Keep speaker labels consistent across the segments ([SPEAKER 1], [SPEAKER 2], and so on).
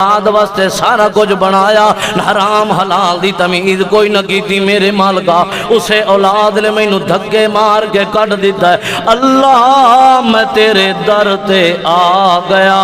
[SPEAKER 1] اولاد واسطے سارا کچھ بنایا، حرام حلال دی تمیز کوئی نہ کیتی میرے مالکا، اسے اولاد نے مینوں دھکے مار کے کٹ دیتا ہے۔ اللہ میں تیرے در تے آ گیا،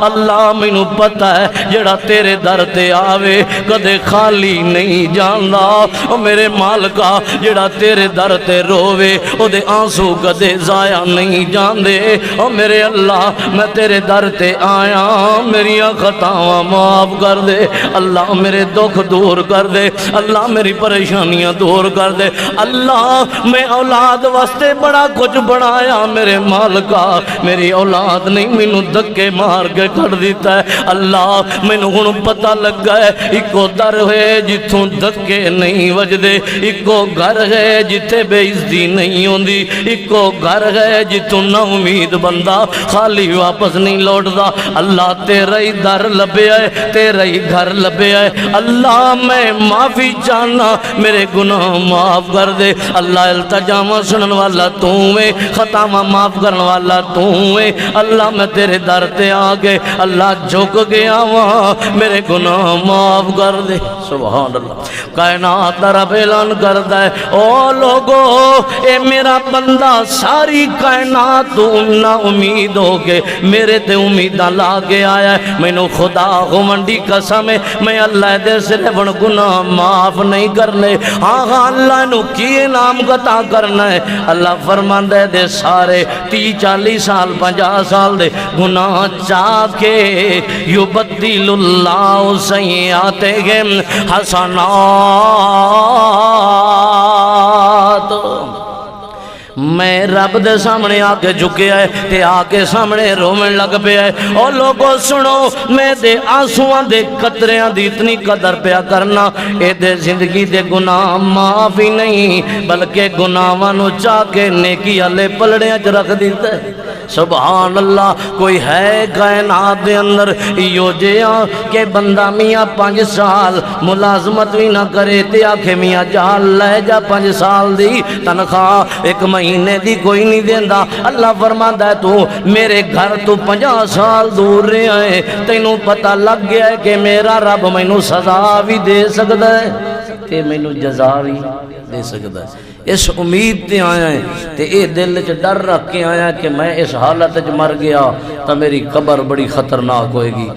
[SPEAKER 1] اللہ مینوں پتہ ہے جڑا تیرے در تے آوے کدے خالی نہیں جاندا، او میرے مالکا جڑا تیرے در تے روے او دے آنسو کدے ضائع نہیں جاندے، او میرے اللہ میں تیرے در تے آیا، میری خطاواں معاف کر دے اللہ، میرے دکھ دور کر دے اللہ، میری پریشانیاں دور کر دے اللہ، میں اولاد واسطے بڑا کچھ بنایا میرے مالکا، میری اولاد نہیں مینوں دھکے مار کے کر دیتا ہے اللہ، مینوں ہن پتہ لگا ہے اکو در ہے جتھوں دھکے نہیں وجدے، اکو گھر ہے جتھے بے عزتی نہیں ہوندی، اکو گھر ہے جتھوں نا امید بندہ خالی واپس نہیں لوٹدا، اللہ تیرا ہی در لبے آئے، تیرا ہی گھر لبے آئے اللہ، میں معافی چاہنا میرے گناہ معاف کر دے اللہ، التجاواں سنن والا تو ہے، خطاواں معاف کرن والا تو ہے اللہ، میں تیرے در تے آگے اللہ جھک گیا وہاں، میرے گناہ معاف کر دے سبحان اللہ۔ کائنات دا رب اعلان کردا ہے او لوگو اے میرا بندہ ساری کائنات تو نا امید ہو کے میرے تے امیداں لا کے آیا ہے، مینوں خدا غمنڈی قسم ہے میں اللہ دے سرے بن گناہ معاف نہیں کرنے، ہاں اللہ نو کی انعام عطا کرنا ہے، اللہ فرماندا ہے دے سارے 30-40 سال 50 سال دے گناہ چاہ کے یبدل اللہ سیئاتہم حسنات، میں رب دے سامنے آکے جھکے آئے تے آکے سامنے رومن لگ پہ آئے، اور لوگوں سنو میں دے آنسوان دے قطریاں دی اتنی قدر پیا کرنا، اے دے زندگی دے گناہ معافی نہیں بلکہ گناہاں چاہ کے نیکی والے پلڑیاں چ رکھ دیتا ہے سبحان اللہ۔ کوئی ہے کائنات دے اندر یو جیا کہ بندہ میاں 5 سال ملازمت بھی نہ کرے تے آکھے میاں جال لے جا 5 سال دی تنخواہ 1 مہینے دی کوئی نہیں دیندہ، اللہ فرماندا ہے تو میرے گھر تو 50 سال دور رہے ہیں، تینوں پتہ لگ گیا ہے کہ میرا رب مینوں سزا بھی دے سکتا ہے تے مینوں جزا بھی دے سکتا ہے، اس امید تے آیا ہے تے اے دل چ ڈر رکھ کے آیا کہ میں اس حالت چ مر گیا تو میری قبر بڑی خطرناک ہوئے گی۔